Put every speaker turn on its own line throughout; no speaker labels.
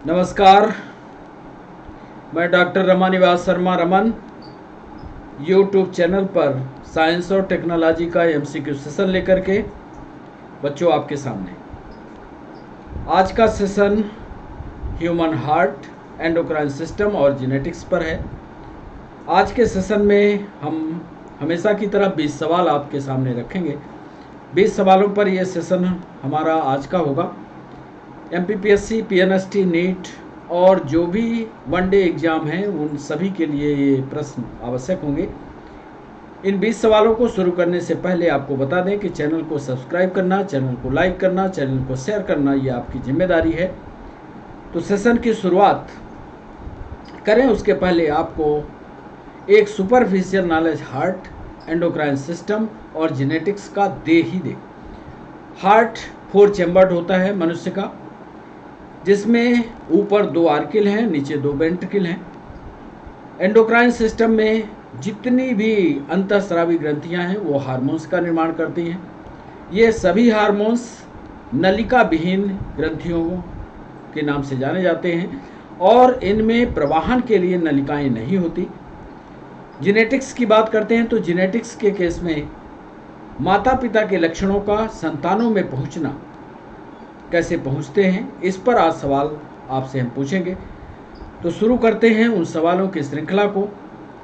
नमस्कार, मैं doctor Ramanivas Sharma Raman YouTube channel पर साइंस और टेक्नोलॉजी का एमसीक्यू सेशन लेकर के बच्चों आपके सामने। आज का session human heart, endocrine system और जेनेटिक्स पर है। आज के सेशन में हम हमेशा की तरह 20 सवाल आपके सामने रखेंगे। 20 सवालों पर यह सेशन हमारा आज का होगा। एमपीपीएससी, पीएनएसटी, नीट और जो भी वनडे एग्ज़ाम हैं उन सभी के लिए ये प्रश्न आवश्यक होंगे। इन 20 सवालों को शुरू करने से पहले आपको बता दें कि चैनल को सब्सक्राइब करना, चैनल को लाइक करना, चैनल को शेयर करना ये आपकी जिम्मेदारी है। तो सेशन की शुरुआत करें उसके पहले आपको एक superficial knowledge heart, endocrine system और जेनेटिक्स का दे ही दे। हार्ट 4 चैम्बर्ड होता है मनुष्य का, जिसमें ऊपर 2 आर्किल हैं, नीचे 2 वेंट्रिकल हैं। एंडोक्राइन सिस्टम में जितनी भी अंतःस्रावी ग्रंथियां हैं वो हार्मोन्स का निर्माण करती हैं। ये सभी हार्मोन्स नलिका विहीन ग्रंथियों के नाम से जाने जाते हैं और इनमें प्रवाहन के लिए नलिकाएं नहीं होती। जेनेटिक्स की बात करते हैं तो जेनेटिक्स के केस में माता पिता के लक्षणों का संतानों में पहुंचना कैसे पहुंचते हैं, इस पर आज सवाल आपसे हम पूछेंगे। तो शुरू करते हैं उन सवालों की श्रृंखला को।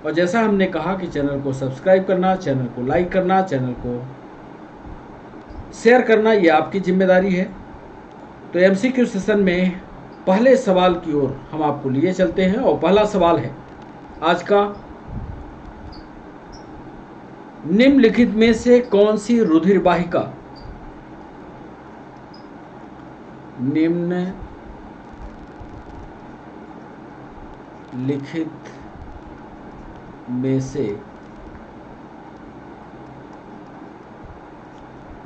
और जैसा हमने कहा कि चैनल को सब्सक्राइब करना, चैनल को लाइक करना, चैनल को शेयर करना ये आपकी जिम्मेदारी है। तो एमसीक्यू सेशन में पहले सवाल की ओर हम आपको लिए चलते हैं और पहला सवाल है आज का, निम्नलिखित में से कौन सी रुधिर वाहिका निम्नलिखित में से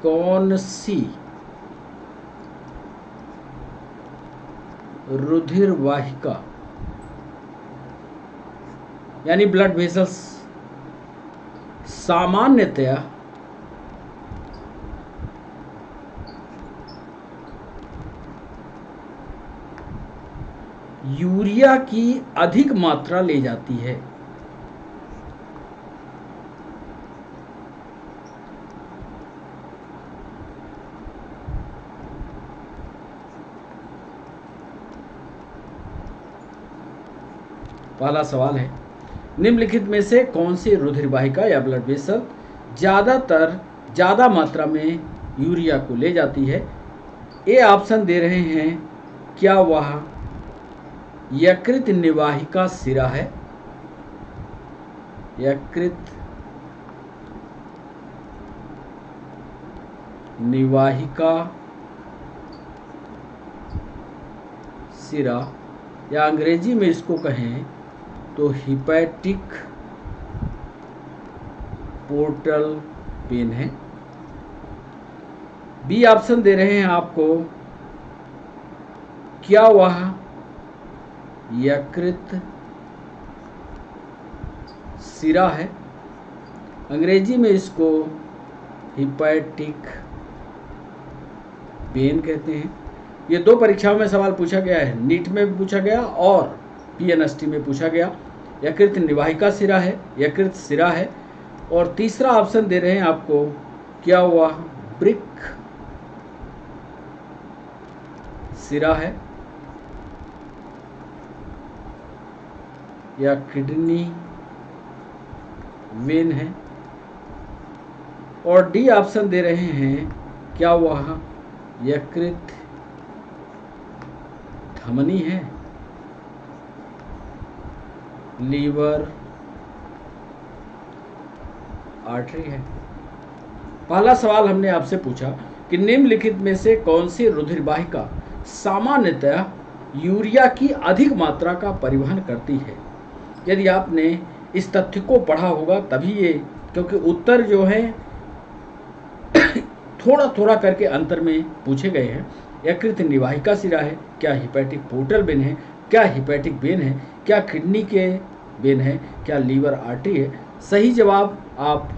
कौन सी रुधिर वाहिका यानी ब्लड वेसल्स सामान्यतया यूरिया की अधिक मात्रा ले जाती है? पहला सवाल है, निम्नलिखित में से कौन सी रुधिर वाहिका या ब्लड वेसल ज़्यादा मात्रा में यूरिया को ले जाती है? ये ऑप्शन दे रहे हैं, क्या वह यकृत निवाहिका सिरा है? यकृत निवाहिका सिरा, या अंग्रेजी में इसको कहें तो हिपैटिक पोर्टल पेन है। बी ऑप्शन दे रहे हैं आपको, क्या वह यकृत सिरा है? अंग्रेजी में इसको हिपैटिक पेन कहते हैं। ये 2 परीक्षाओं में सवाल पूछा गया है, नीट में भी पूछा गया और पीएनएसटी में पूछा गया। यकृत निवाहिका सिरा है, यकृत सिरा है। और तीसरा ऑप्शन दे रहे हैं आपको, क्या वह ब्रिक सिरा है या किडनी वेन है? और डी ऑप्शन दे रहे हैं, क्या वह यकृत धमनी है, लीवर आर्टरी है? पहला सवाल हमने आपसे पूछा कि निम्नलिखित में से कौन सी रुधिर वाहिका सामान्यतः यूरिया की अधिक मात्रा का परिवहन करती है? यदि आपने इस तथ्य को पढ़ा होगा तभी ये, क्योंकि उत्तर जो है थोड़ा थोड़ा करके अंतर में पूछे गए हैं। यकृत निवाहिका सिरा है, क्या हिपैटिक पोर्टल वेन है, क्या हिपैटिक वेन है, क्या किडनी के वेन है, क्या लीवर आर्टरी है? सही जवाब आप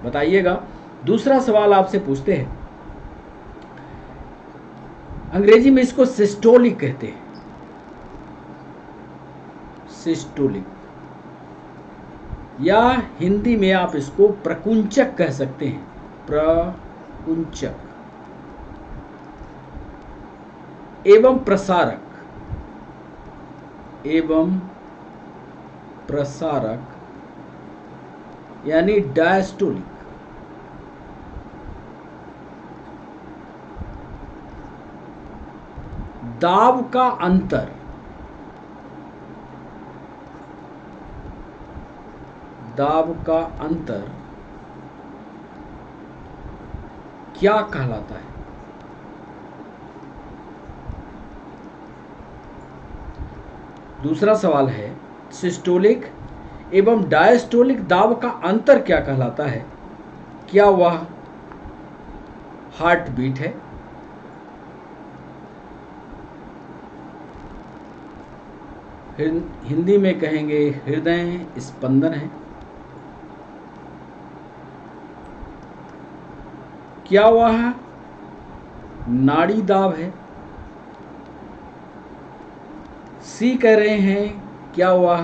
बताइएगा। दूसरा सवाल आपसे पूछते हैं, अंग्रेजी में इसको सिस्टोलिक कहते हैं। सिस्टोलिक, या हिंदी में आप इसको प्रकुंचक कह सकते हैं, प्रकुंचक, एवं प्रसारक, एवं प्रसारक यानी डायस्टोलिक। दाब का अंतर, दाब का अंतर क्या कहलाता है? दूसरा सवाल है, सिस्टोलिक एवं डायस्टोलिक दाब का अंतर क्या कहलाता है? क्या वह हार्ट बीट है? हिंदी में कहेंगे हृदय स्पंदन है। क्या वह नाड़ी दाब है? सी कह रहे हैं क्या वह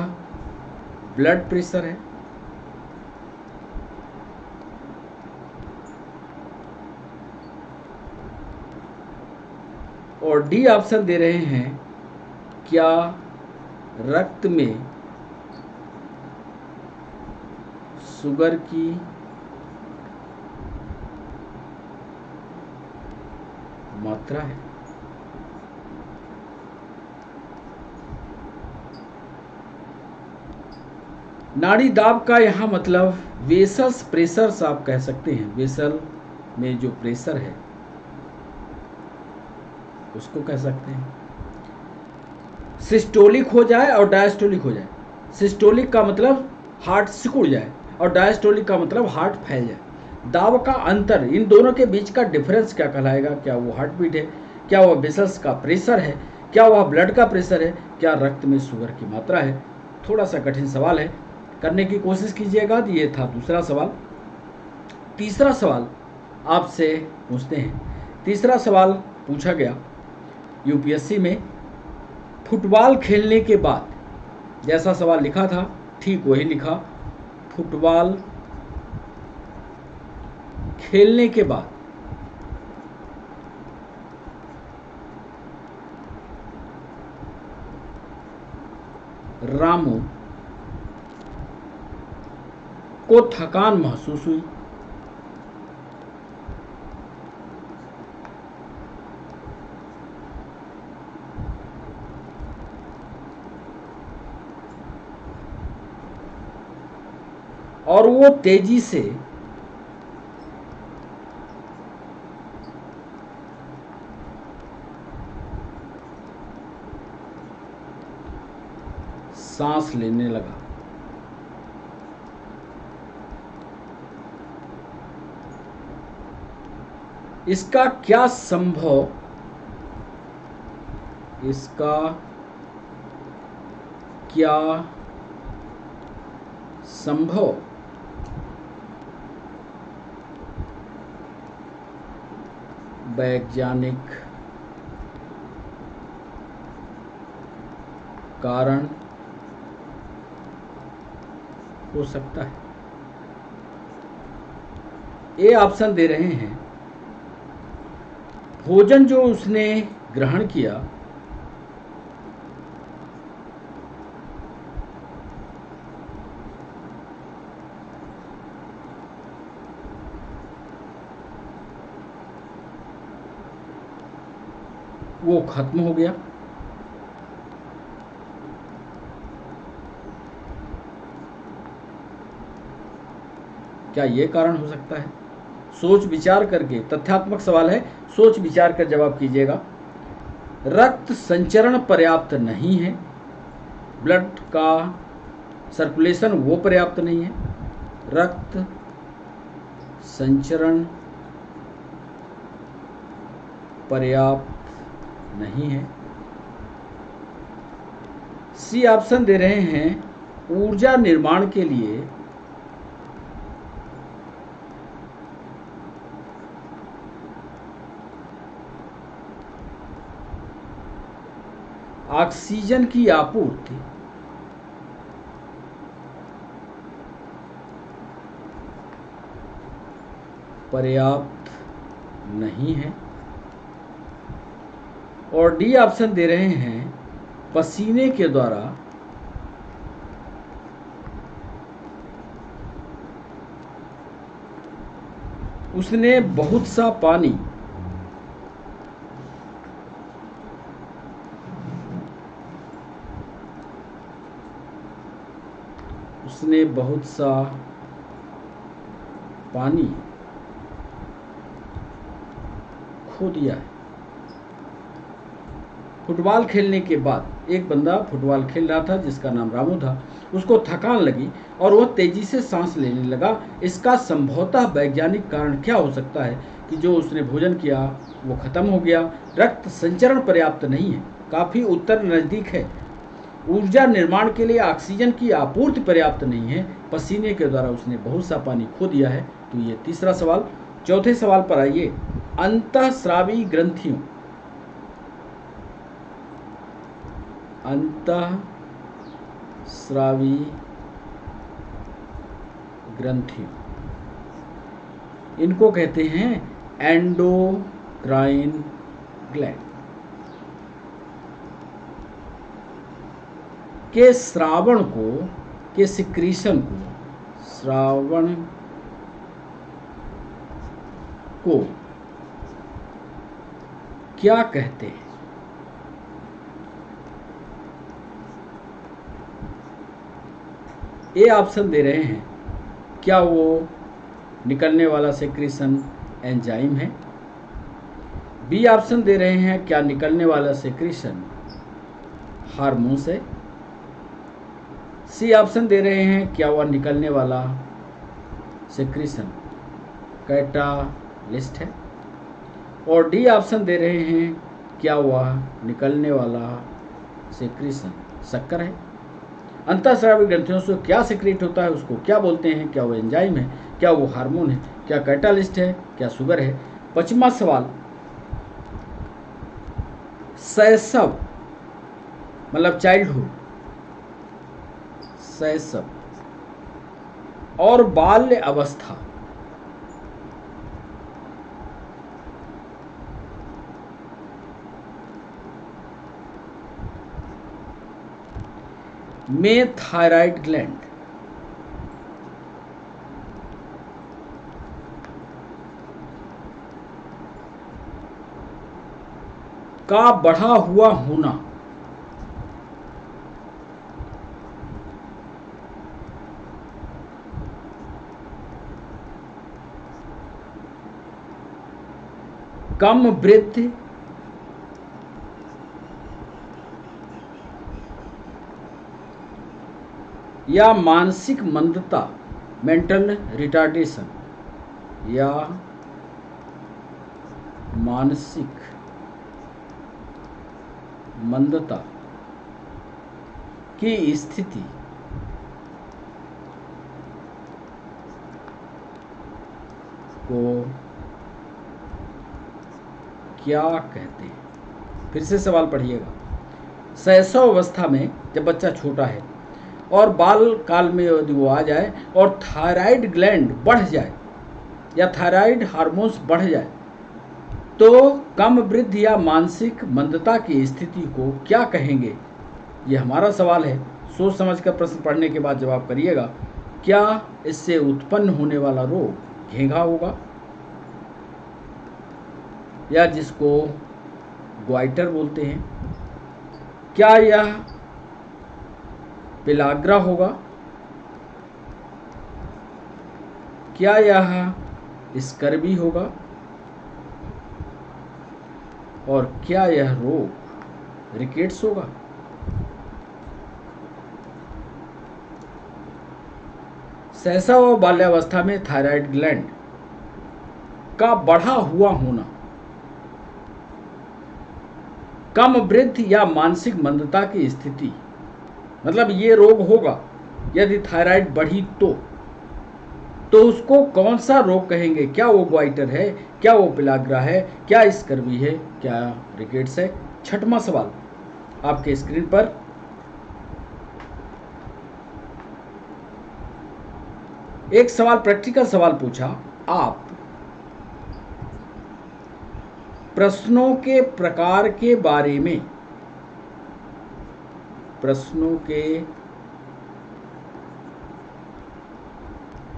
ब्लड प्रेशर है? और डी ऑप्शन दे रहे हैं क्या रक्त में शुगर की मात्रा है? नाड़ी दाब का यहाँ मतलब वेसल्स प्रेशर्स आप कह सकते हैं, वेसल में जो प्रेशर है उसको कह सकते हैं। सिस्टोलिक हो जाए और डायस्टोलिक हो जाए। सिस्टोलिक का मतलब हार्ट सिकुड़ जाए और डायस्टोलिक का मतलब हार्ट फैल जाए। दाब का अंतर, इन दोनों के बीच का डिफरेंस क्या कहलाएगा? क्या वो हार्ट बीट है? क्या वह वेसल्स का प्रेशर है? क्या वह ब्लड का प्रेशर है? क्या रक्त में शुगर की मात्रा है? थोड़ा सा कठिन सवाल है, करने की कोशिश कीजिएगा। ये था दूसरा सवाल। तीसरा सवाल आपसे पूछते हैं। तीसरा सवाल पूछा गया यूपीएससी में, फुटबॉल खेलने के बाद, जैसा सवाल लिखा था ठीक वही लिखा, फुटबॉल खेलने के बाद रामू को थकान महसूस हुई। और वो तेजी से सांस लेने लगा। इसका क्या संभव, इसका क्या संभव वैज्ञानिक कारण हो सकता है? ए ऑप्शन दे रहे हैं, भोजन जो उसने ग्रहण किया वो खत्म हो गया। क्या ये कारण हो सकता है? सोच विचार करके, तथ्यात्मक सवाल है, सोच विचार कर जवाब कीजिएगा। रक्त संचरण पर्याप्त नहीं है, ब्लड का सर्कुलेशन वो पर्याप्त नहीं है, रक्त संचरण पर्याप्त नहीं है। सी ऑप्शन दे रहे हैं, ऊर्जा निर्माण के लिए ऑक्सीजन की आपूर्ति पर्याप्त नहीं है। और डी ऑप्शन दे रहे हैं पसीने के द्वारा उसने बहुत सा पानी खो दिया है। फुटबॉल खेलने के बाद एक बंदा फुटबॉल खेल रहा था जिसका नाम रामू था। उसको थकान लगी और वह तेजी से सांस लेने लगा। इसका संभवतः वैज्ञानिक कारण क्या हो सकता है कि जो उसने भोजन किया वो खत्म हो गया। रक्त संचरण पर्याप्त नहीं है, काफी उत्तर नजदीक है। ऊर्जा निर्माण के लिए ऑक्सीजन की आपूर्ति पर्याप्त नहीं है। पसीने के द्वारा उसने बहुत सा पानी खो दिया है। तो ये तीसरा सवाल। चौथे सवाल पर आइए। अंतःस्रावी ग्रंथियों इनको कहते हैं एंडोक्राइन ग्लैंड। के श्रावण को क्या कहते हैं? ए ऑप्शन दे रहे हैं क्या वो निकलने वाला सेक्रेशन एंजाइम है। बी ऑप्शन दे रहे हैं क्या निकलने वाला सेक्रेशन हार्मोन्स है। सी ऑप्शन दे रहे हैं क्या वह निकलने वाला सेक्रेशन कैटालिस्ट है। और डी ऑप्शन दे रहे हैं क्या वह निकलने वाला सेक्रेशन शक्कर है। अंतःस्रावी ग्रंथियों से क्या सेक्रेट होता है, उसको क्या बोलते हैं? क्या वो एंजाइम है, क्या वो हार्मोन है, क्या कैटालिस्ट है, क्या शुगर है। पांचवा सवाल। शैशव मतलब चाइल्डहुड, शैशव और बाल्य अवस्था में थायराइड ग्लैंड का बढ़ा हुआ होना कम वृद्धि या मानसिक मंदता मेंटल रिटार्डेशन या मानसिक मंदता की स्थिति को क्या कहते हैं? फिर से सवाल पढ़िएगा। शैशव अवस्था में जब बच्चा छोटा है और बाल काल में यदि वो आ जाए और थायराइड ग्लैंड बढ़ जाए या थायराइड हार्मोन्स बढ़ जाए तो कम वृद्धि या मानसिक मंदता की स्थिति को क्या कहेंगे? ये हमारा सवाल है। सोच समझकर प्रश्न पढ़ने के बाद जवाब करिएगा। क्या इससे उत्पन्न होने वाला रोग घेंघा होगा या जिसको ग्वाइटर बोलते हैं? क्या यह पेलाग्रा होगा? क्या यह स्कर्वी होगा? और क्या यह रोग रिकेट्स होगा? शैशव और बाल्यावस्था में थायराइड ग्लैंड का बढ़ा हुआ होना, कम वृद्धि या मानसिक मंदता की स्थिति, मतलब ये रोग होगा यदि थायराइड बढ़ी तो उसको कौन सा रोग कहेंगे? क्या वो ग्वाइटर है, क्या वो पिलाग्रा है, क्या स्कर्वी है, क्या रिकेट्स है? छठवां सवाल आपके स्क्रीन पर। एक सवाल प्रैक्टिकल सवाल पूछा, आप प्रश्नों के प्रकार के बारे में, प्रश्नों के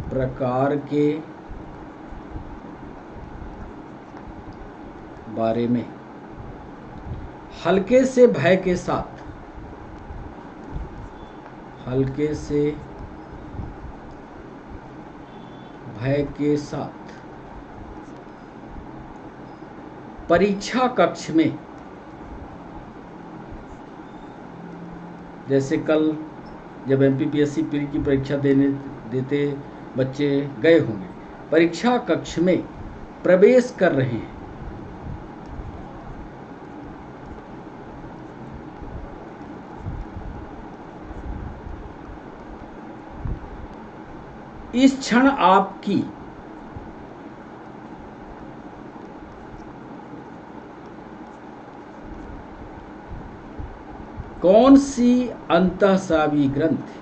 प्रकार के बारे में हल्के से भय के साथ, हल्के से भय के साथ परीक्षा कक्ष में, जैसे कल जब एमपीपीएससी प्री की परीक्षा देते बच्चे गए होंगे, परीक्षा कक्ष में प्रवेश कर रहे हैं। इस क्षण आपकी कौन सी अंतःस्रावी ग्रंथि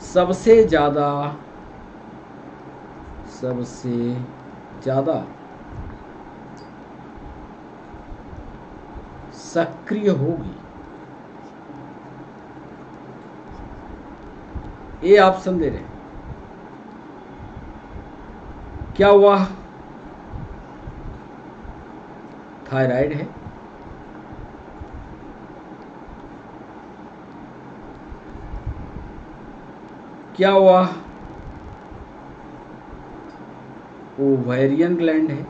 सबसे ज्यादा सक्रिय होगी? ए ऑप्शन दे रहे हैं। क्या वह थायराइड है? क्या वह ओवेरियन ग्लैंड है?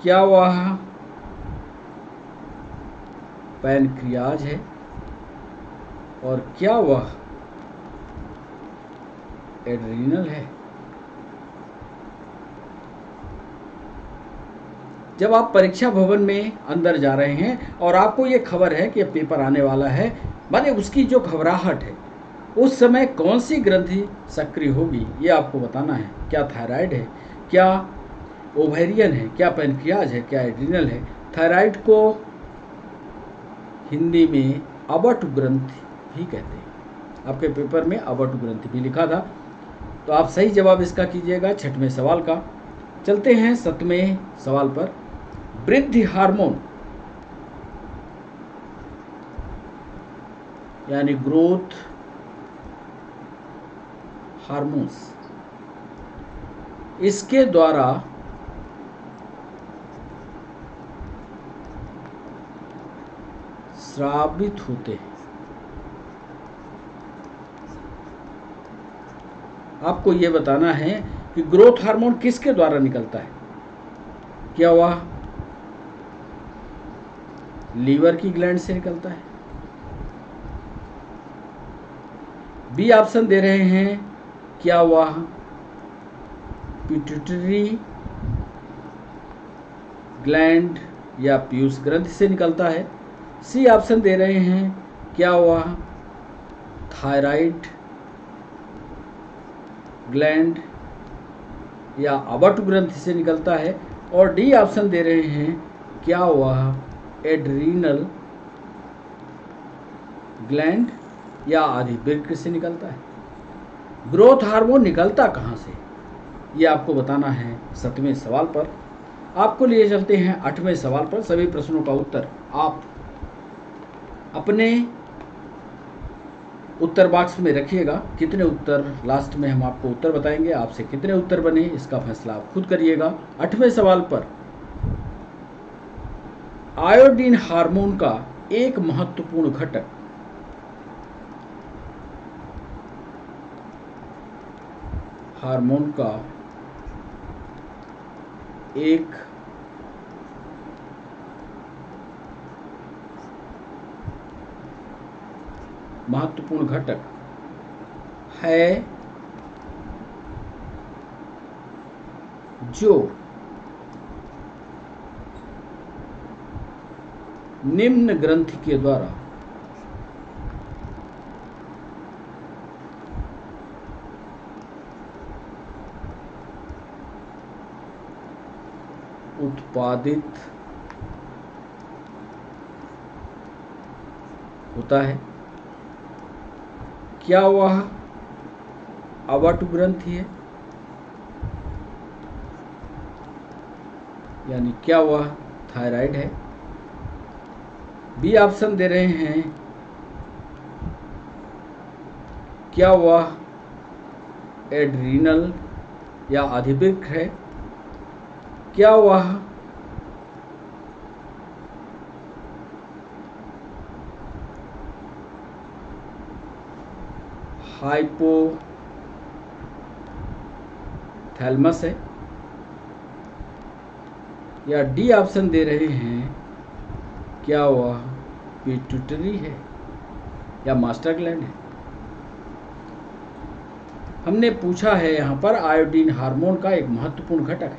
क्या वह पैनक्रियाज है? और क्या वह एड्रीनल है? जब आप परीक्षा भवन में अंदर जा रहे हैं और आपको ये खबर है कि पेपर आने वाला है, माने उसकी जो घबराहट है, उस समय कौन सी ग्रंथि सक्रिय होगी ये आपको बताना है। क्या थायराइड है, क्या ओवेरियन है, क्या पैनक्रियाज है, क्या एड्रीनल है? थायराइड को हिंदी में अबट ग्रंथि भी कहते हैं। आपके पेपर में अबट ग्रंथि भी लिखा था, तो आप सही जवाब इसका कीजिएगा 6वें सवाल का। चलते हैं 7वें सवाल पर। वृद्धि हार्मोन यानी ग्रोथ हार्मोन्स, इसके द्वारा स्रावित होते हैं। आपको यह बताना है कि ग्रोथ हार्मोन किसके द्वारा निकलता है। क्या वह लीवर की ग्लैंड से निकलता है? बी ऑप्शन दे रहे हैं, क्या वह पिट्यूटरी ग्लैंड या पीयूष ग्रंथि से निकलता है? सी ऑप्शन दे रहे हैं, क्या वह थायराइड ग्लैंड या अबट ग्रंथि से निकलता है? और डी ऑप्शन दे रहे हैं, क्या वह एड्रीनल ग्लैंड या आधिवृक्क से निकलता है? ग्रोथ हार्मोन निकलता कहाँ से, ये आपको बताना है 7वें सवाल पर। आपको लिए चलते हैं 8वें सवाल पर। सभी प्रश्नों का उत्तर आप अपने उत्तर बॉक्स में रखिएगा। कितने उत्तर, लास्ट में हम आपको उत्तर बताएंगे, आपसे कितने उत्तर बने इसका फैसला आप खुद करिएगा। 8वें सवाल पर, आयोडीन हार्मोन का एक महत्वपूर्ण घटक हार्मोन का एक महत्वपूर्ण घटक है जो निम्न ग्रंथि के द्वारा उत्पादित होता है? क्या वह अवट ग्रंथि है, यानी क्या वह थायराइड है? बी ऑप्शन दे रहे हैं, क्या वह एड्रीनल या अधिवृक्क है? क्या वह हाइपोथैलेमस है? या डी ऑप्शन दे रहे हैं, क्या वह पिट्यूटरी है या मास्टर ग्लैंड है? हमने पूछा है यहाँ पर आयोडीन हार्मोन का एक महत्वपूर्ण घटक है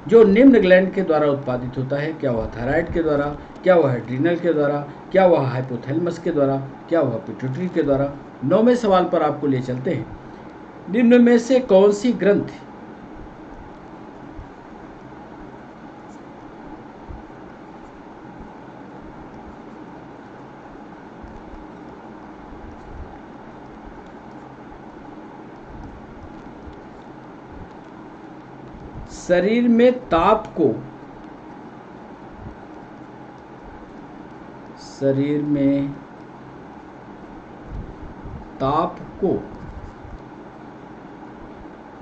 जो निम्न ग्लैंड के द्वारा उत्पादित होता है। क्या वह थायराइड के द्वारा, क्या वह एड्रीनल के द्वारा, क्या वह हाइपोथैलेमस के द्वारा, क्या वह पिट्यूटरी के द्वारा? 9वें सवाल पर आपको ले चलते हैं। निम्न में से कौन सी ग्रंथि शरीर में ताप को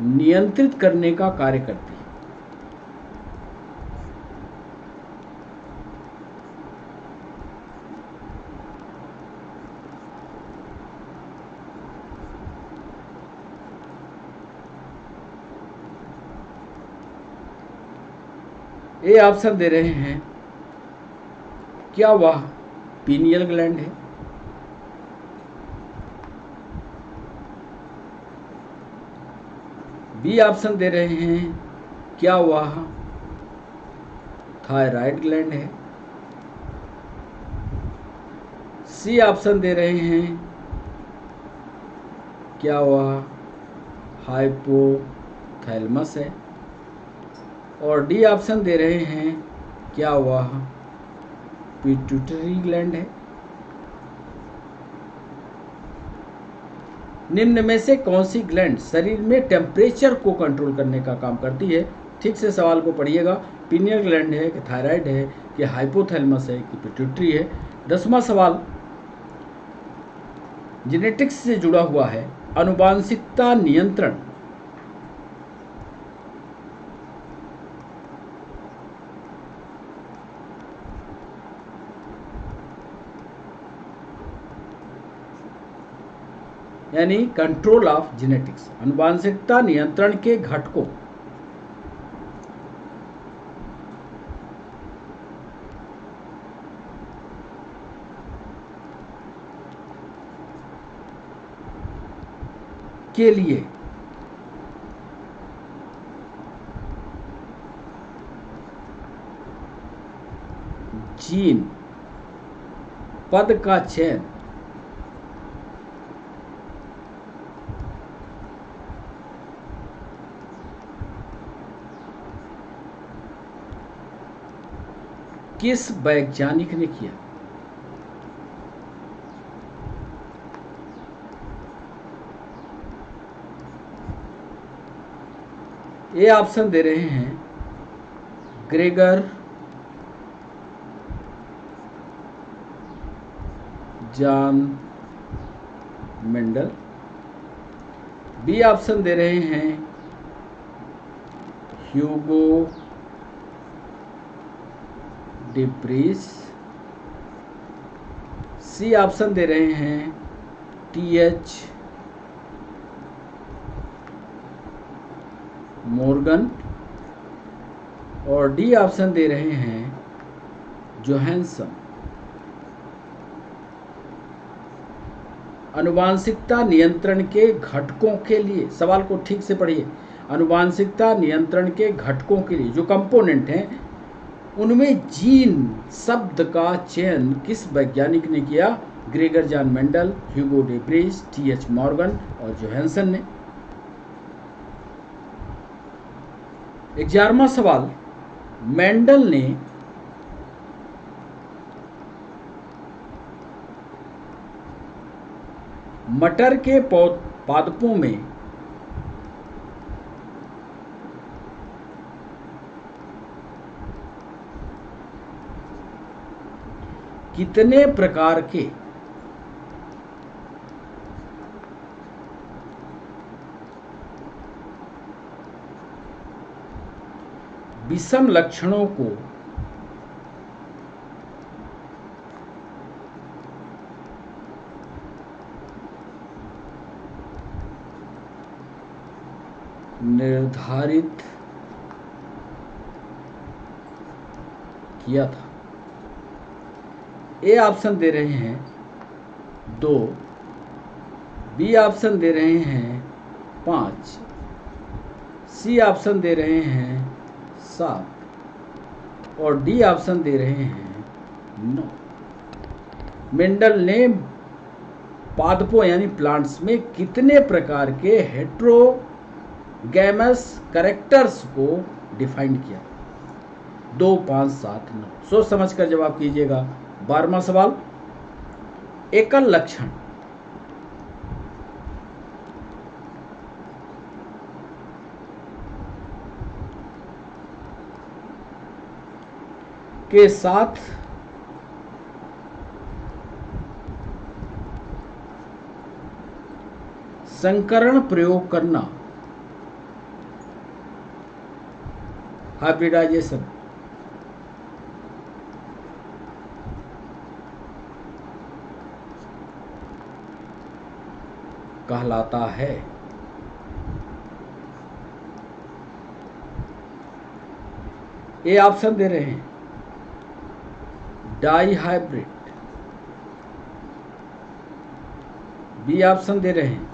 नियंत्रित करने का कार्य करती है? ए ऑप्शन दे रहे हैं, क्या वह पीनियल ग्लैंड है? बी ऑप्शन दे रहे हैं, क्या वह थायराइड ग्लैंड है? सी ऑप्शन दे रहे हैं, क्या वह हाइपोथैलेमस है? और डी ऑप्शन दे रहे हैं, क्या वह पिट्यूटरी ग्लैंड है? निम्न में से कौन सी ग्लैंड शरीर में टेम्परेचर को कंट्रोल करने का काम करती है? ठीक से सवाल को पढ़िएगा। पीनियल ग्लैंड है कि थायराइड है कि हाइपोथैलेमस है कि पिट्यूटरी है? 10वां सवाल जेनेटिक्स से जुड़ा हुआ है। आनुवांशिकता नियंत्रण यानी कंट्रोल ऑफ जेनेटिक्स, आनुवांशिकता नियंत्रण के घटकों के लिए जीन पद का चयन किस वैज्ञानिक ने किया? ये ऑप्शन दे रहे हैं, Gregor John Mendel. B option दे रहे हैं, ह्यूगो डिप्रीस। सी ऑप्शन दे रहे हैं, टी.एच. मॉर्गन। और डी ऑप्शन दे रहे हैं, जोहानसन। आनुवांशिकता नियंत्रण के घटकों के लिए, सवाल को ठीक से पढ़िए, आनुवांशिकता नियंत्रण के घटकों के लिए जो कंपोनेंट हैं उनमें जीन शब्द का चयन किस वैज्ञानिक ने किया? ग्रेगर जॉन मेंडल, ह्यूगो डिप्रीस, टी.एच. मॉर्गन और जोहानसन ने। 11वां सवाल, मेंडल ने मटर के पादपों में कितने प्रकार के विषम लक्षणों को निर्धारित किया था? ए ऑप्शन दे रहे हैं 2, बी ऑप्शन दे रहे हैं 5, सी ऑप्शन दे रहे हैं 7 और डी ऑप्शन दे रहे हैं 9। मेंडल ने पादपों यानी प्लांट्स में कितने प्रकार के हेट्रोगैमस कैरेक्टर्स को डिफाइन किया? 2, 5, 7, 9। सोच समझ कर जवाब कीजिएगा। 12वां सवाल, एकल लक्षण के साथ संकरण प्रयोग करना हाइब्रिडाइजेशन कहलाता है। ए ऑप्शन दे रहे हैं डाई हाइब्रिड, बी ऑप्शन दे रहे हैं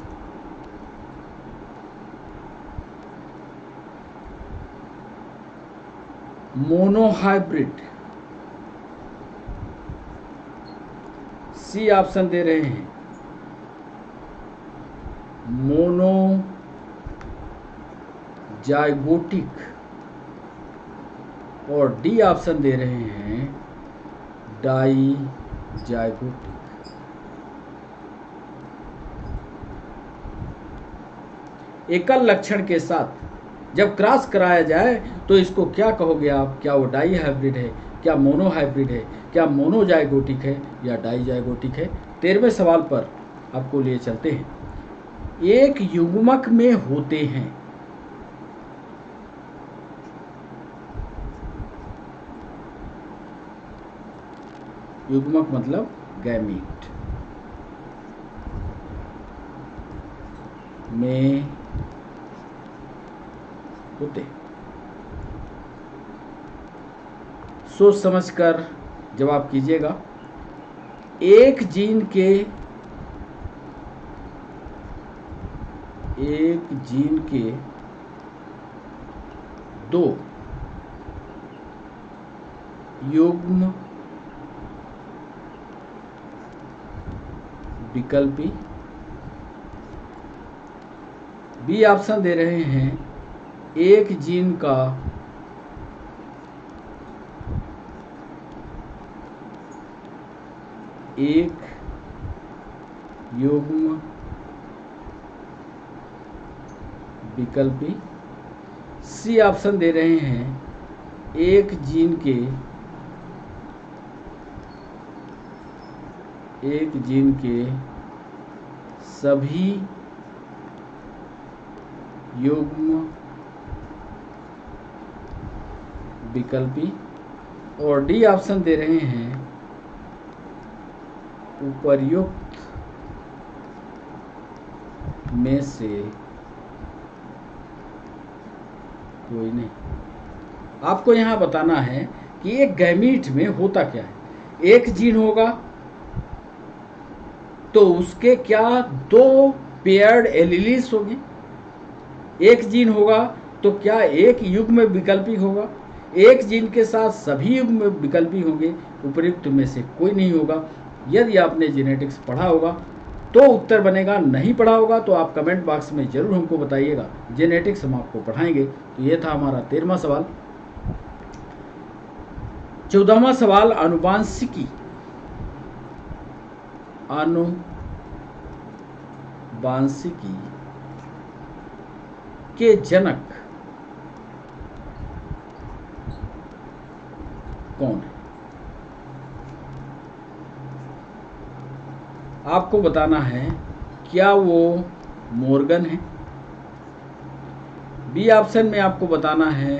मोनो हाइब्रिड, सी ऑप्शन दे रहे हैं मोनो जायगोटिक और डी ऑप्शन दे रहे हैं डाई जायगोटिक। एकल लक्षण के साथ जब क्रॉस कराया जाए तो इसको क्या कहोगे आप? क्या वो डाई हाइब्रिड है, क्या मोनो हाइब्रिड है, क्या मोनो जायगोटिक है या डाई जायगोटिक है? 13वें सवाल पर आपको लिए चलते हैं। एक युग्मक में होते हैं युग्मक मतलब गैमीट में होते। सोच समझकर जवाब कीजिएगा। एक जीन के 2 युग्म विकल्पी, बी ऑप्शन दे रहे हैं एक जीन का एक युग्म विकल्पी, सी ऑप्शन दे रहे हैं एक जीन के सभी युग्म विकल्पी और डी ऑप्शन दे रहे हैं उपर्युक्त में से कोई नहीं। आपको यहाँ बताना है कि एक गैमीट में होता क्या है। एक जीन होगा तो उसके क्या 2 पेयर्ड एलीलीज होंगे। एक जीन होगा तो क्या एक युग्म विकल्पी होगा। एक जीन के साथ सभी युग्म विकल्पी होंगे, उपर्युक्त में से कोई नहीं होगा। यदि आपने जेनेटिक्स पढ़ा होगा तो उत्तर बनेगा, नहीं पढ़ा होगा तो आप कमेंट बॉक्स में जरूर हमको बताइएगा। जेनेटिक्स हम आपको पढ़ाएंगे। तो ये था हमारा 13वां सवाल। 14वां सवाल, आनुवांशिकी वांशिकी के जनक कौन है? आपको बताना है क्या वो मोर्गन है। बी ऑप्शन में आपको बताना है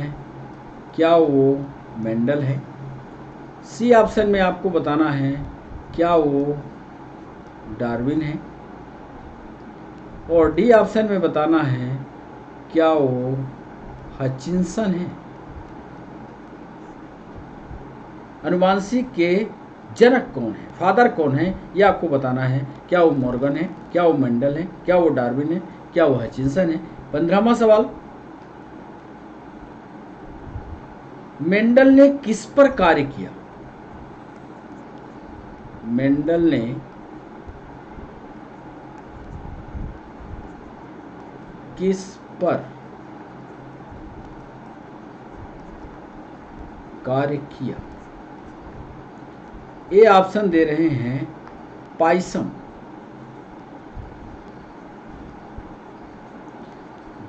क्या वो मेंडल है। सी ऑप्शन में आपको बताना है क्या वो डार्विन है। और डी ऑप्शन में बताना है क्या वो हचिंसन है। आनुवांशिक के जनक कौन है, फादर कौन है, ये आपको बताना है। क्या वो मॉर्गन है, क्या वो मेंडल है, क्या वो डार्विन है, क्या वो हचिंसन है। 15वां सवाल, मेंडल ने किस पर कार्य किया? मेंडल ने किस पर कार्य किया? ए ऑप्शन दे रहे हैं पाइसम,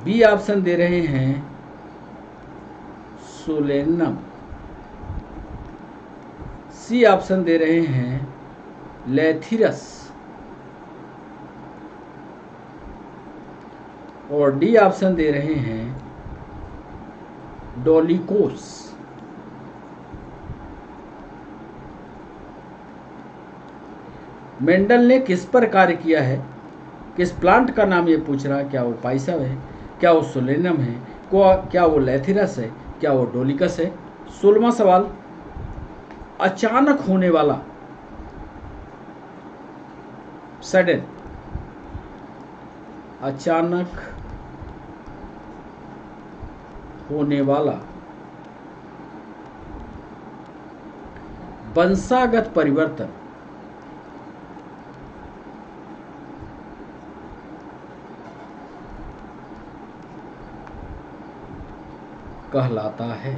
बी ऑप्शन दे रहे हैं सोलेनम, सी ऑप्शन दे रहे हैं लेथिरस और डी ऑप्शन दे रहे हैं डोलिकोस। मेंडल ने किस पर कार्य किया है? किस प्लांट का नाम ये पूछ रहा है। क्या वो पाइसम है, क्या वो सोलेनम है, क्या वो लेथिरस है, क्या वो डोलिकस है। 16वां सवाल, अचानक होने वाला, सडन, अचानक होने वाला वंशागत परिवर्तन कहलाता है।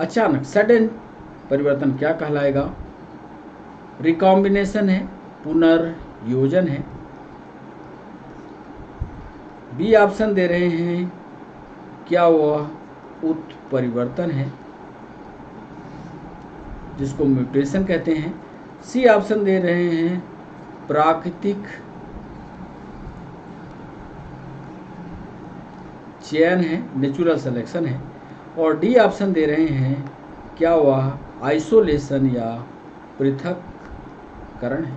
अचानक सडन परिवर्तन क्या कहलाएगा? रिकॉम्बिनेशन है, पुनर्योजन है। बी ऑप्शन दे रहे हैं क्या वह उत्परिवर्तन है, जिसको म्यूटेशन कहते हैं। सी ऑप्शन दे रहे हैं प्राकृतिक चयन है, नेचुरल सिलेक्शन है। और डी ऑप्शन दे रहे हैं क्या वह आइसोलेशन या पृथक्करण है।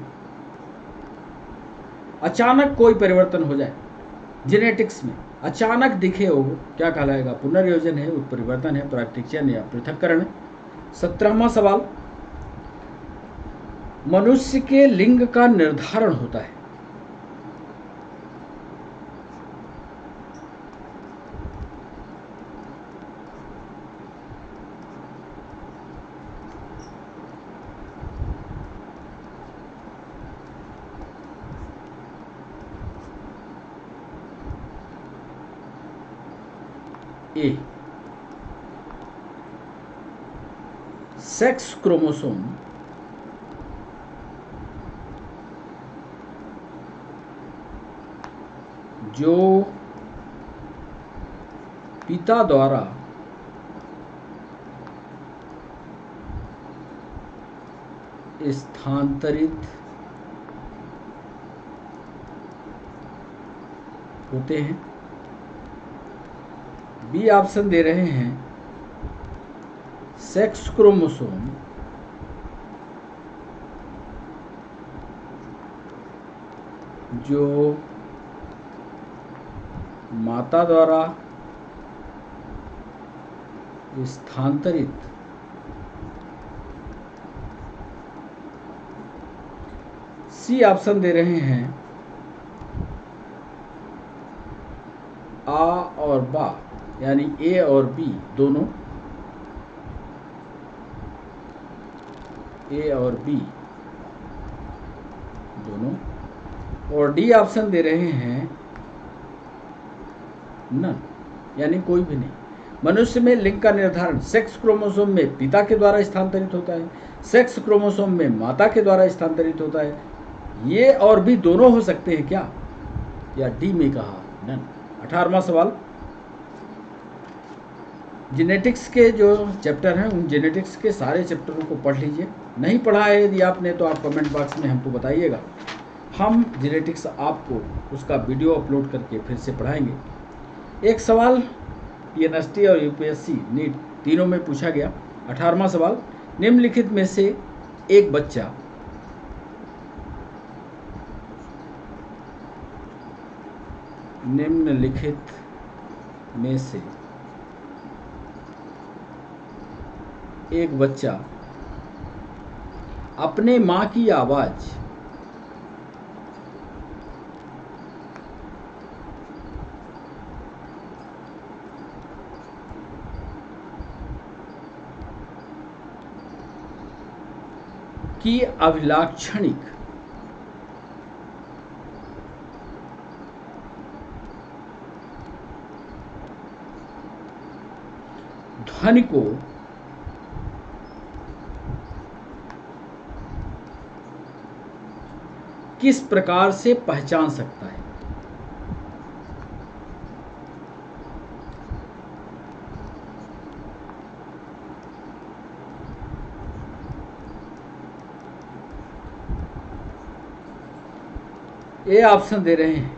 अचानक कोई परिवर्तन हो जाए जेनेटिक्स में, अचानक दिखे हो, क्या कहलाएगा? पुनर्योजन है, उत्परिवर्तन है, प्राकृतिक चयन या पृथक्करण है। 17वां सवाल, मनुष्य के लिंग का निर्धारण होता है। ए, सेक्स क्रोमोसोम, जो पिता द्वारा स्थानांतरित होते हैं। बी ऑप्शन दे रहे हैं सेक्स क्रोमोसोम जो माता द्वारा स्थानांतरित सी ऑप्शन दे रहे हैं आ और बा, यानी ए और बी दोनों, ए और बी दोनों। और डी ऑप्शन दे रहे हैं नन, यानी कोई भी नहीं। मनुष्य में लिंग का निर्धारण सेक्स क्रोमोसोम में पिता के द्वारा स्थानांतरित होता है, सेक्स क्रोमोसोम में माता के द्वारा स्थानांतरित होता है। ये और भी दोनों हो सकते हैं क्या? या डी में कहा नन। 18वां सवाल, जेनेटिक्स के जो चैप्टर हैं उन जेनेटिक्स के सारे चैप्टरों को पढ़ लीजिए। नहीं पढ़ा है यदि आपने तो आप कमेंट बॉक्स में हमको बताइएगा, हम जेनेटिक्स आपको उसका वीडियो अपलोड करके फिर से पढ़ाएंगे। एक सवाल यूनिवर्सिटी और यूपीएससी नीट तीनों में पूछा गया। 18वां सवाल, निम्नलिखित में से एक बच्चा अपने माँ की आवाज़ की अभिलाक्षणिक ध्वनि को किस प्रकार से पहचान सकता है? ये ऑप्शन दे रहे हैं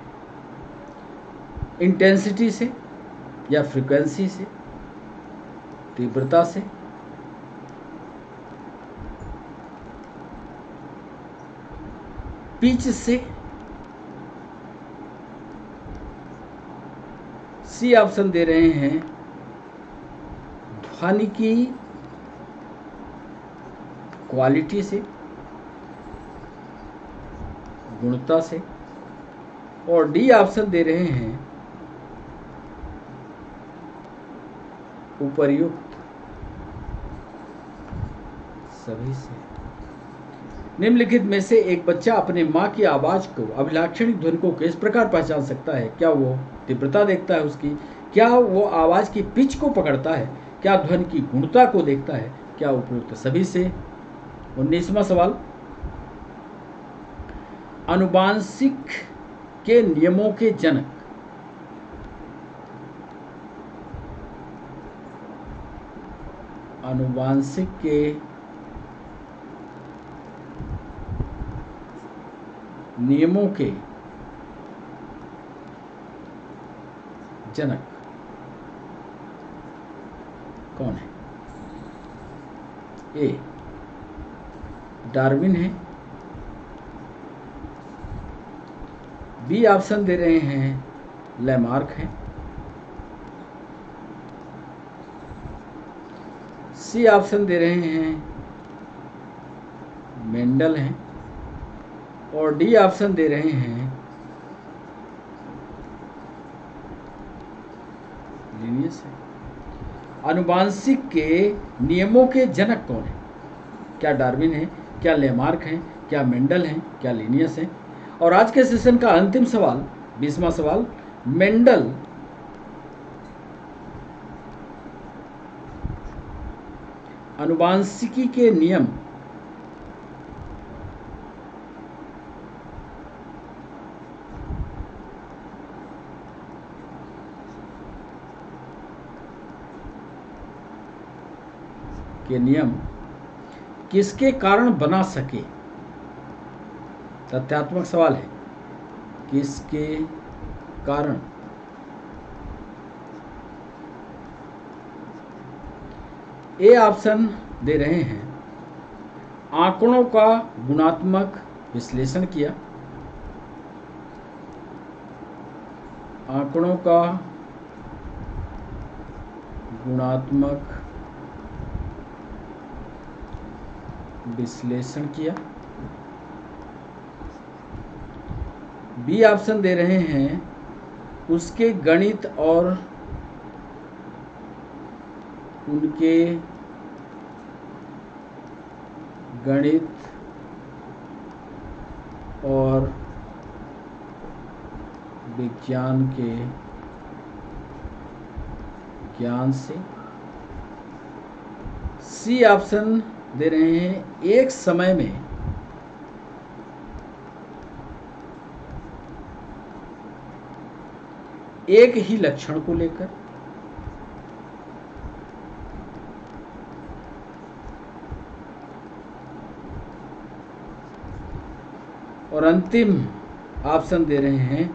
इंटेंसिटी से या फ्रीक्वेंसी से, तीव्रता से, पिच से, सी ऑप्शन दे रहे हैं ध्वनि की क्वालिटी से, गुणता से, और डी ऑप्शन दे रहे हैं उपर्युक्त सभी से। निम्नलिखित में से एक बच्चा अपने माँ की आवाज़ को अभिलाक्षणिक ध्वनि को किस प्रकार पहचान सकता है? क्या वो तीव्रता देखता है उसकी? क्या वो आवाज़ की पिच को पकड़ता है? क्या ध्वनि की गुणता को देखता है? क्या उपयुक्त सभी से? 19वां सवाल, आनुवांशिक के नियमों के जनक आनुवांशिक के नियमों के जनक कौन है? ए डार्विन है, बी ऑप्शन दे रहे हैं लैमार्क है, सी ऑप्शन दे रहे हैं मेंडल हैं, और डी ऑप्शन दे रहे हैं लीनियस है। आनुवांशिक के नियमों के जनक कौन है? क्या डार्विन है? क्या लेमार्क हैं? क्या मेंडल हैं? क्या लीनियस हैं? और आज के सेशन का अंतिम सवाल, 20वां सवाल, मेंडल आनुवांशिकी के नियम किसके कारण बना सके? तथ्यात्मक सवाल है, किसके कारण? ए ऑप्शन दे रहे हैं आंकड़ों का गुणात्मक विश्लेषण किया, आंकड़ों का गुणात्मक विश्लेषण किया। बी ऑप्शन दे रहे हैं उसके गणित और उनके गणित और विज्ञान के विज्ञान से। सी ऑप्शन दे रहे हैं एक समय में एक ही लक्षण को लेकर। और अंतिम ऑप्शन दे रहे हैं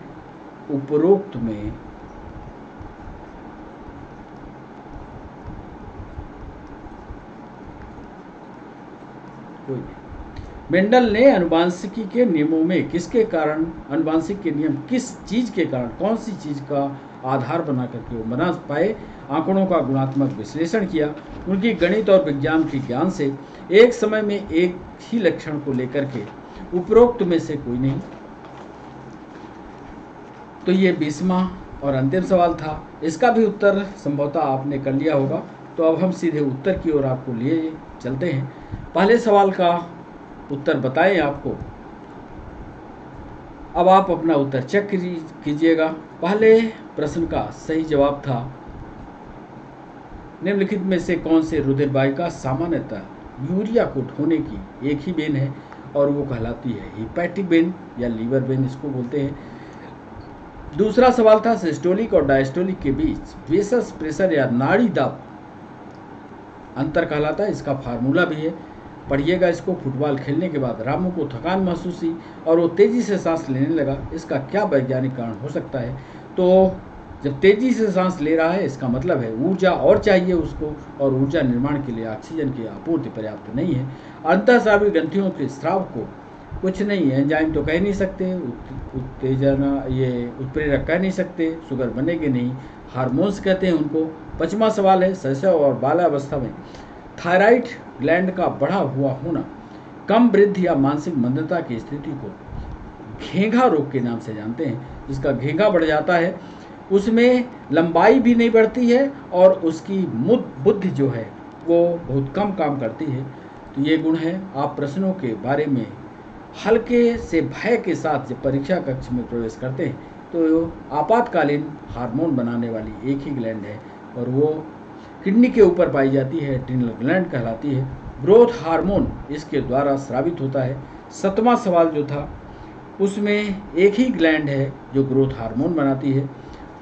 उपरोक्त में कोई। मेंडल ने आनुवंशिकी के नियमों में किसके कारण, आनुवंशिक के नियम किस चीज के कारण, कौन सी चीज का आधार बना करके वो बना पाए, आंकड़ों का गुणात्मक विश्लेषण किया। उनकी गणित और विज्ञान के ज्ञान से एक समय में एक ही लक्षण को लेकर के उपरोक्त में से कोई नहीं। तो ये 20वां और अंतिम सवाल था। इसका भी उत्तर संभवतः आपने कर लिया होगा। तो अब हम सीधे उत्तर की ओर आपको लिए चलते हैं। पहले सवाल का उत्तर बताएं आपको। अब आप अपना उत्तर चेक कीजिएगा। पहले प्रश्न का सही जवाब था निम्नलिखित में से कौन से रुधिर वाहिका सामान्यतः यूरिया को ढोने की एक ही वेन है और वो कहलाती है हिपैटिक वेन या लीवर वेन इसको बोलते हैं। दूसरा सवाल था सिस्टोलिक और डायस्टोलिक के बीच वेसस प्रेशर या नाड़ी दाब अंतर कहलाता है। इसका फार्मूला भी है, पढ़िएगा इसको। फुटबॉल खेलने के बाद रामू को थकान महसूस हुई और वो तेजी से सांस लेने लगा। इसका क्या वैज्ञानिक कारण हो सकता है? तो जब तेजी से सांस ले रहा है इसका मतलब है ऊर्जा और चाहिए उसको, और ऊर्जा निर्माण के लिए ऑक्सीजन की आपूर्ति पर्याप्त नहीं है। अंतःस्रावी ग्रंथियों के स्राव को कुछ नहीं है, एंजाइम तो कह नहीं सकते, उत्तेजना ये उत्प्रेरक कह नहीं सकते, शुगर बनेगी नहीं, हार्मोन्स कहते हैं उनको। 5वां सवाल है शैशव और बाल्यावस्था में थायराइड ग्लैंड का बढ़ा हुआ होना कम वृद्धि या मानसिक मंदता की स्थिति को घेंघा रोग के नाम से जानते हैं। जिसका घेंघा बढ़ जाता है उसमें लंबाई भी नहीं बढ़ती है और उसकी बुद्धि जो है वो बहुत कम काम करती है। तो ये गुण है। आप प्रश्नों के बारे में हल्के से भय के साथ जब परीक्षा कक्ष में प्रवेश करते हैं तो आपातकालीन हार्मोन बनाने वाली एक ही ग्लैंड है और वो किडनी के ऊपर पाई जाती है, एड्रिनल ग्लैंड कहलाती है। ग्रोथ हार्मोन इसके द्वारा स्रावित होता है। 7वां सवाल जो था उसमें एक ही ग्लैंड है जो ग्रोथ हार्मोन बनाती है।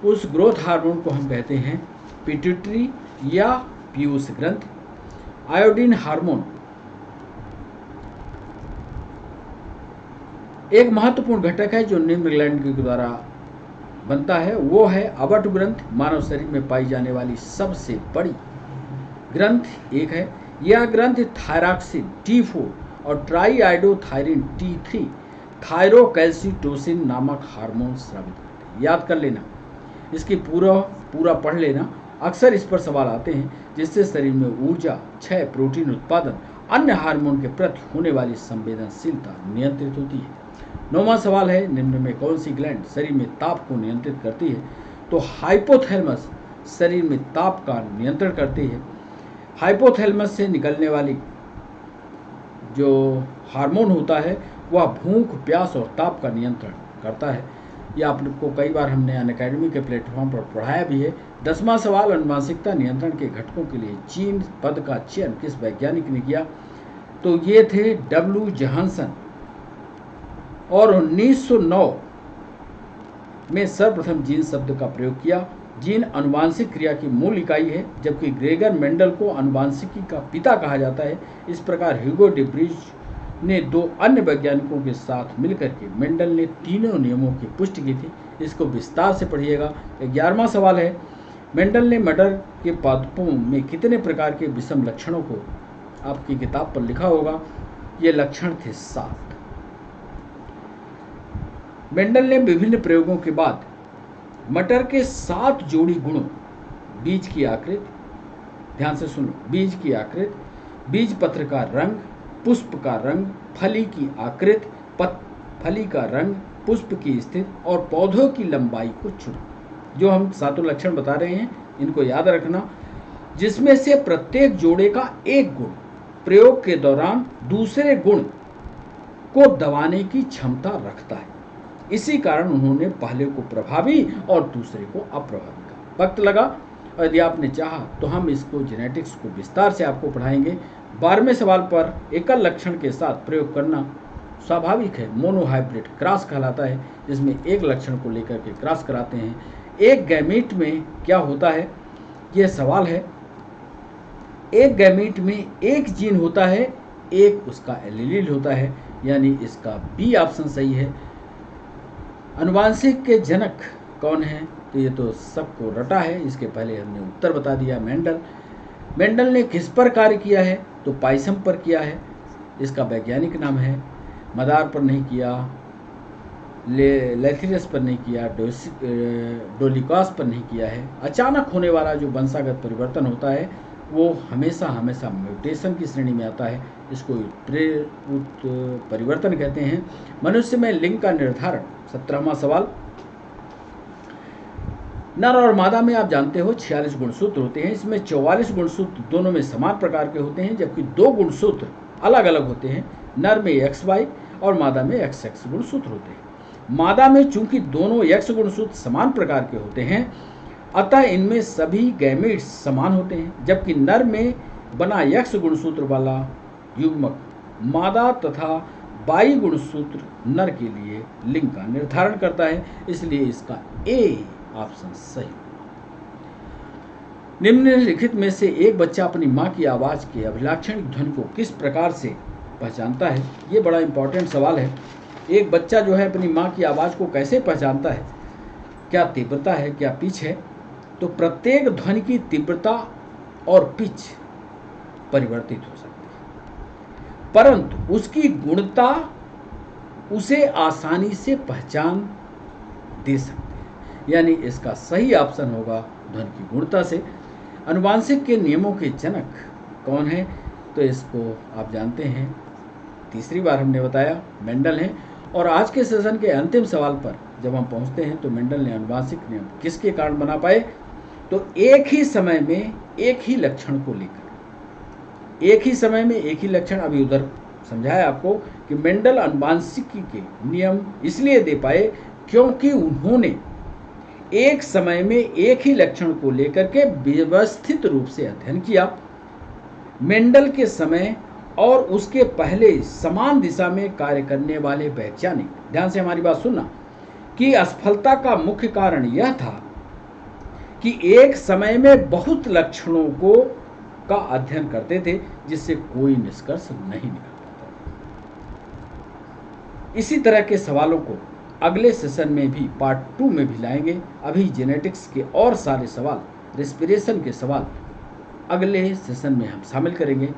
उस ग्रोथ हार्मोन को हम कहते हैं पिट्यूटरी या पीयूष ग्रंथि। आयोडीन हार्मोन एक महत्वपूर्ण घटक है जो निम्न ग्लैंड के द्वारा बनता है, वो है अबट ग्रंथि। मानव शरीर में पाई जाने वाली सबसे बड़ी ग्रंथि एक है। यह ग्रंथि थायरॉक्सिन T4 और ट्राईआइडोथायरिन T3 थायरोकैल्सिटोसिन नामक हार्मोन स्रावित करते हैं। याद कर लेना, इसकी पूरा पढ़ लेना। अक्सर इस पर सवाल आते हैं जिससे शरीर में ऊर्जा, क्षय, प्रोटीन उत्पादन, अन्य हार्मोन के प्रति होने वाली संवेदनशीलता नियंत्रित होती है। 9वां सवाल है निम्न में कौन सी ग्लैंड शरीर में ताप को नियंत्रित करती है? तो हाइपोथैलेमस शरीर में ताप का नियंत्रण करती है। हाइपोथैलेमस से निकलने वाली जो हार्मोन होता है वह भूख, प्यास और ताप का नियंत्रण करता है। यह आप लोग को कई बार हमने अनअकैडमी के प्लेटफॉर्म पर पढ़ाया भी है। 10वां सवाल अनुवांशिकता नियंत्रण के घटकों के लिए जीन पद का चयन किस वैज्ञानिक ने किया? तो ये थे W जॉनसन और 1909 में सर्वप्रथम जीन शब्द का प्रयोग किया। जीन अनुवांशिक क्रिया की मूल इकाई है, जबकि ग्रेगर मेंडल को अनुवांशिकी का पिता कहा जाता है। इस प्रकार ह्यूगो डे ब्रिज ने 2 अन्य वैज्ञानिकों के साथ मिलकर के मेंडल ने तीनों नियमों की पुष्टि की थी। इसको विस्तार से पढ़िएगा। 11वां सवाल है मेंडल ने मटर के पादपों में कितने प्रकार के विषम लक्षणों को आपकी किताब पर लिखा होगा? ये लक्षण थे 7। मेंडल ने विभिन्न प्रयोगों के बाद मटर के 7 जोड़ी गुणों, बीज की आकृति, ध्यान से सुनो, बीज की आकृति, बीज पत्र का रंग, पुष्प का रंग, फली की आकृति, फली का रंग, पुष्प की स्थिति और पौधों की लंबाई को चुना। जो हम 7 लक्षण बता रहे हैं इनको याद रखना, जिसमें से प्रत्येक जोड़े का एक गुण प्रयोग के दौरान दूसरे गुण को दबाने की क्षमता रखता है। इसी कारण उन्होंने पहले को प्रभावी और दूसरे को अप्रभावी कहा। वक्त लगा और यदि आपने चाहा तो हम इसको जेनेटिक्स को विस्तार से आपको पढ़ाएंगे। 12वें सवाल पर एकल लक्षण के साथ प्रयोग करना स्वाभाविक है, मोनोहाइब्रिड क्रॉस कहलाता है, जिसमें एक लक्षण को लेकर के क्रॉस कराते हैं। एक गैमीट में क्या होता है, यह सवाल है। एक गैमीट में एक जीन होता है, एक उसका एलील होता है, यानी इसका बी ऑप्शन सही है। अनुवांशिक के जनक कौन है, तो ये तो सबको रटा है, इसके पहले हमने उत्तर बता दिया, मेंडल। मेंडल ने किस पर कार्य किया है, तो पाइसम पर किया है, इसका वैज्ञानिक नाम है। मदार पर नहीं किया, लेथिरस पर नहीं किया, डोलिकास पर नहीं किया है। अचानक होने वाला जो वंशागत परिवर्तन होता है वो हमेशा म्यूटेशन की श्रेणी में आता है, इसको परिवर्तन कहते हैं। मनुष्य में लिंग का निर्धारण, 17वां सवाल। नर और मादा में आप जानते हो 46 गुणसूत्र होते हैं, इसमें 44 गुणसूत्र दोनों में समान प्रकार के होते हैं, जबकि 2 गुणसूत्र अलग अलग होते हैं। नर में XY और मादा में XX गुणसूत्र होते हैं। मादा में चूंकि दोनों X गुणसूत्र समान प्रकार के होते हैं, अतः इनमें सभी गैमीट्स समान होते हैं, जबकि नर में बना X गुणसूत्र वाला युग्मक मादा तथा Y गुणसूत्र नर के लिए लिंग का निर्धारण करता है, इसलिए इसका ए ऑप्शन सही। निम्नलिखित में से एक बच्चा अपनी मां की आवाज के अभिलाक्षणिक ध्वनि को किस प्रकार से पहचानता है, ये बड़ा इंपॉर्टेंट सवाल है। एक बच्चा जो है अपनी मां की आवाज को कैसे पहचानता है, क्या तीव्रता है, क्या पिच है, तो प्रत्येक ध्वनि की तीव्रता और पिच परिवर्तित हो सकती है, परंतु उसकी गुणता उसे आसानी से पहचान दे सकती है, यानी इसका सही ऑप्शन होगा ध्वनि की गुणता से। अनुवांशिक के नियमों के जनक कौन है, तो इसको आप जानते हैं, तीसरी बार हमने बताया, मेंडल है। और आज के सेशन के अंतिम सवाल पर जब हम पहुंचते हैं तो मेंडल ने अनुवांशिक नियम किसके कारण बना पाए, तो एक ही समय में एक ही लक्षण को लेकर, एक ही समय में एक ही लक्षण। अभी उधर समझाया आपको कि मेंडल अनुवांशिकी के नियम इसलिए दे पाए क्योंकि उन्होंने एक समय में एक ही लक्षण को लेकर के व्यवस्थित रूप से अध्ययन किया। मेंडल के समय और उसके पहले समान दिशा में कार्य करने वाले वैज्ञानिक, ध्यान से हमारी बात सुनना, कि असफलता का मुख्य कारण यह था कि एक समय में बहुत लक्षणों को का अध्ययन करते थे, जिससे कोई निष्कर्ष नहीं निकल पाता। इसी तरह के सवालों को अगले सेशन में भी पार्ट 2 में भी लाएंगे। अभी जेनेटिक्स के और सारे सवाल, रेस्पिरेशन के सवाल अगले सेशन में हम शामिल करेंगे।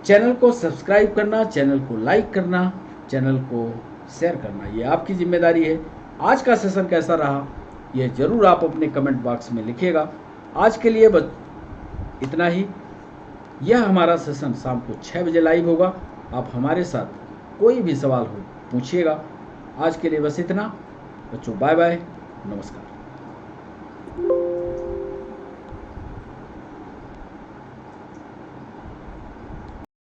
चैनल को सब्सक्राइब करना, चैनल को लाइक करना, चैनल को शेयर करना, ये आपकी जिम्मेदारी है। आज का सेशन कैसा रहा ये जरूर आप अपने कमेंट बॉक्स में लिखिएगा। आज के लिए बस इतना ही। यह हमारा सेशन शाम को 6 बजे लाइव होगा। आप हमारे साथ कोई भी सवाल हो पूछिएगा। आज के लिए बस इतना। बच्चों बाय बाय, नमस्कार।